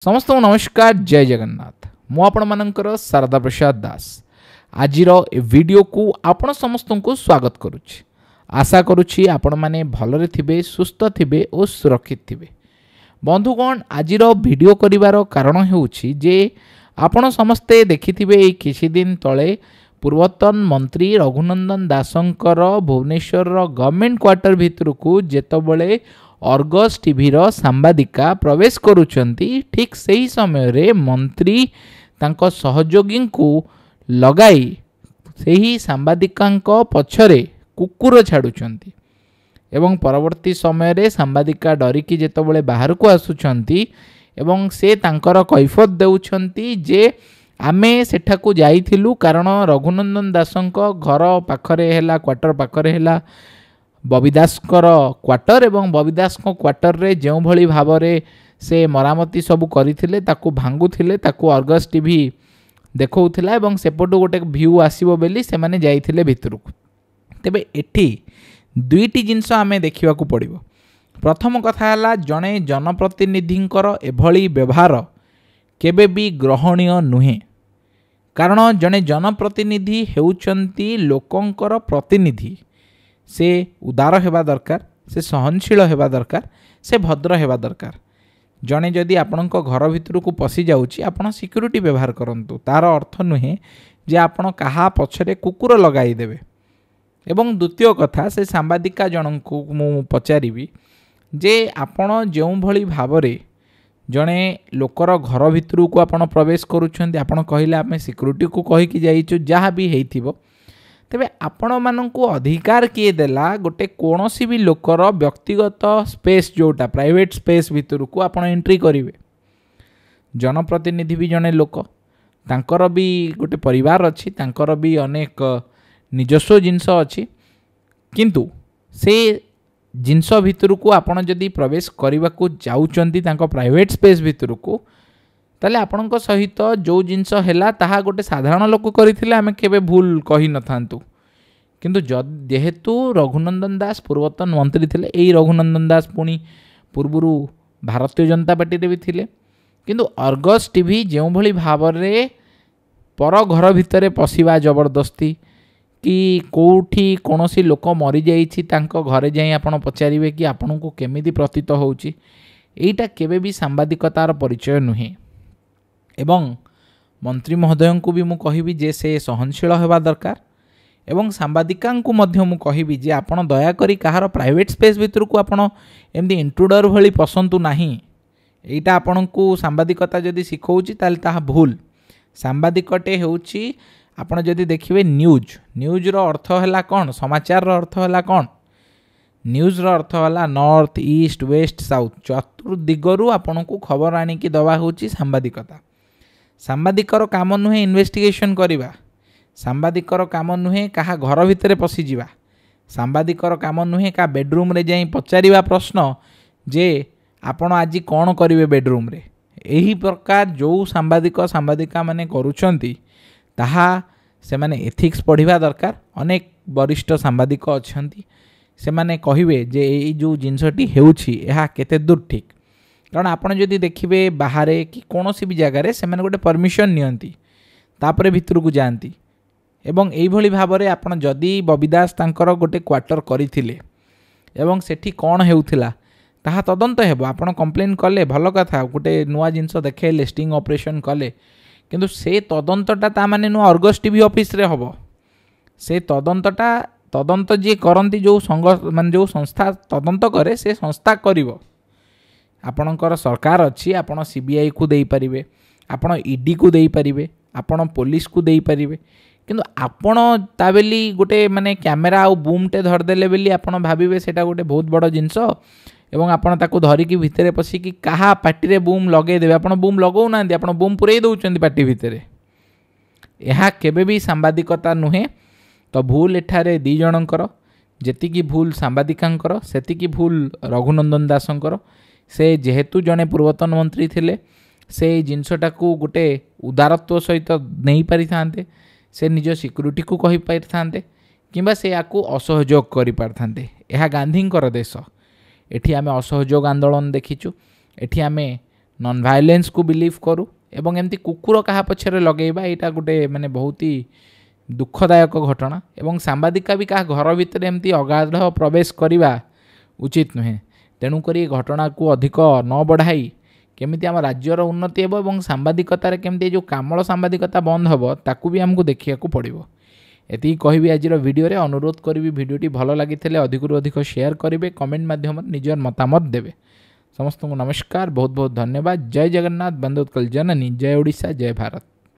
समस्त नमस्कार जय जगन्नाथ मु आपण मानकर शारदा प्रसाद दास आज वीडियो को आपण समस्त को स्वागत करुच्ची आशा करुच्ची आपण माने भलरे थिबे सुस्थ थिबे और सुरक्षित थिबे। बंधुगण आज वीडियो करिवार कारण हेउछि जे आपण समस्ते देखिथिबे एई किछि दिन तळे पूर्वतन मंत्री रघुनंदन दासंकर भुवनेश्वर गवर्नमेंट क्वार्टर भितर को जेतबळे अर्गस टीवी रो सांबादिका प्रवेश करुचंती ठीक सही समय रे मंत्री तांको सहयोगी को लगाई सही सांबादिकांको पछरे कुकुर छाड़ुचंती एवं परवर्ती समय रे सांबादिका डरिकी जेतबळे बाहर को आसुचंती एवं से तांकर कैफत देउछंती जे आमे सेठाकू जाइथिलु कारण रघुनंदन दासंको घर पाखरे हेला क्वार्टर पाखरे हेला बबी दासकर क्वार्टर एवं बबी दास क्वार्टर रे जो भली भावरे से मरामती सबू करथिले ताकू भांगुथिले ताकू अर्गस टीवी देखौथिला एवं सेपटू गोटे व्यू आसीबो बेली से माने जाइथिले भितरकू। तेबे एठी दुईटी जिंस आमे देखिबाकू पड़िबो। प्रथम कथा हला जणे जनप्रतिनिधिंकर एभली व्यवहार केबे भी ग्रहणीय नुहे कारण जणे जनप्रतिनिधि हेउचंती लोकंकर प्रतिनिधि से उदार हेबा दरकार से सहनशील हेबा दरकार से भद्र हेबा दरकार। जणे जदि आपणक घर भितर को पशि जाउची आपण सिक्यूरिटी व्यवहार करंतु तार अर्थ नुहे जे आपण कहा पछरे कुकुर लगाई देबे। एवं द्वितीय कथा से सांबादिका जनक मु पचारिबी जे आपण जेउ भली भावरे जणे लोकर घर भितर को आपण प्रवेश करूछंती आपण कहिले आमे सिक्यूरिटी को कहि कि जाइछु जहाँ भी हेइथिबो तेबे आपण मानकू अधिकार किए देला गोटे कोनोसी भी लोकर व्यक्तिगत स्पेस जोटा प्राइवेट स्पेस भितर को आपण एंट्री करिवे। जनप्रतिनिधि भी जने लोक तांकर भी गोटे परिवार अछि तांकर भी अनेक निजस्व जिंस अछि किंतु से जिंस भितर को आपण जदि प्रवेश करने को जाउचंती तांको प्राइवेट स्पेस भितर को ताले आपणक सहित जो जिनस हैला ताहा गोटे साधारण लोक करथिले आमे केबे भूल कहि न थांतु किंतु जेहेतु रघुनंदन दास पूर्वतन मंत्री थिले एई रघुनंदन दास पुणी पूर्वरु भारतीय जनता पार्टी रे भी थिले किंतु अर्गस टीवी जेउ भली भावरे पर घर भितरे पशिबा जबरदस्ती कि कोठी कोनोसी लोक मरी जाइछि तांको घरे जाई आपण पचारिबे कि आपणको केमिति प्रतीत होउछि एईटा केबे भी सांबादिकतार परिचय नुहे। एवं मंत्री महोदय को भी मु कहिबी जे से सहनशील हेबा दरकार एवं सांबादिका को मध्य मु कहिबी जे आपण दया करी कहार प्राइवेट स्पेस भितर को आपण एमदी इंट्रूडर भली पसंतु नाही एटा आपण को सांबादिकता जदि सिखौछि ताल ताहा भूल। सांबादिकटे हेउछि आपण जदि देखिबे न्यूज रो अर्थ हला कोन समाचार रो अर्थ हला कोन न्यूज रो अर्थ हला नॉर्थ ईस्ट वेस्ट साउथ चतुर्दिगरु आपण को खबर आनी कि दवा होछि सांबादिकता। सांबादिकर काम नुहे इन्वेस्टिगेशन करिबा सांबादिकर काम नुहे कहा घर भितरे पशि जिबा सांबादिकर काम नुहे का बेडरूम रे जाई पचारिबा प्रश्न जे आपण आज कौन करिवे बेडरूम रे एही प्रकार जो सांबादिक सांबादिका माने करूछंती ताहा से माने एथिक्स पढ़िबा दरकार। अनेक वरिष्ठ सांबादिक अछंती से माने कहिबे जे एई जो जिंसटी हेउछि एहा केते दूर ठीक कारण आपण जदि देखिबे बाहर कि कोनोसी भी जगह से माने गोटे परमिशन नियंती तापरे भितर को जानती एवं एई भली भाबरे आपण जदि बबिदास तांकर गोटे क्वार्टर करिथिले एवं सेठी कोन हेउथिला ताहा तदंत हेबो आपण कंप्लेन कले भल कथा गोटे नुआ जिंस देखेले स्टिंग ऑपरेशन कले किंतु से तदंतटा ता माने नु अर्गस टीवी ऑफिस रे हबो से तदंत जे करंती जो संघ मान जो संस्था तदंत करे से संस्था करिवो आपणकर सरकार अच्छी आपण सीबीआई को देई परिबे आपण ईडी को देई परिबे आपण पुलिस को देई परिबे किंतु आपण ताबेली गोटे माने कैमेरा आ बूम टे धर देले बेली आपण भाबिबे सेटा गोटे बहुत बड़ जिंस एवं आपण ताको धरिकी भितरे पसी कि कहा पार्टी रे बूम लगे देबे आपण बूम लगौ ना दे आपण बूम पुरै दउचंदी पार्टी भितरे एहा केबे भी सांबादिकता नुहे। तो भूल एठारे दी जनकर जेतिकी भूल सांबादिकांकर सेतिकी भूल रघुनंदन दासंकर से जेहेतु जने पूर्वतन मंत्री थिले से जिनसटा को गोटे उदारत्व सहित नहीं पारि थांते से निज सिक्यूरिटी को कहि पारि थांते किंबा से याकू असहयोग करि पार थांते। एहा गांधींकर देश एठी आमे असहयोग आंदोलन देखिचु एठी आमे नॉन भाइलेंस को बिलीव करूँ एवं एमती कुकुर क्या पछरे लगेबा यहाँ गोटे माने बहुत ही दुखदायक घटना एवं सांबादिका भी क्या घर भितर एमती अगाध प्रवेश करवा उचित नुहे। तेणुक घटना को अधिक न बढ़ाई केमिति आम राज्यर उन्नति हेब और सांबादिकतार केमती जो कामल सांबादिकता बंद हम ताकू भी आमको देखा पड़ो। एति कहबी आज वीडियो रे अनुरोध करी वीडियोटी भल लगी अधिक अधिक शेयर करेंगे कमेंट माध्यम निजर मतामत देवे। समस्त को नमस्कार बहुत बहुत धन्यवाद। जय जगन्नाथ बंदे उत्कल जननी जय ओडिशा जय भारत।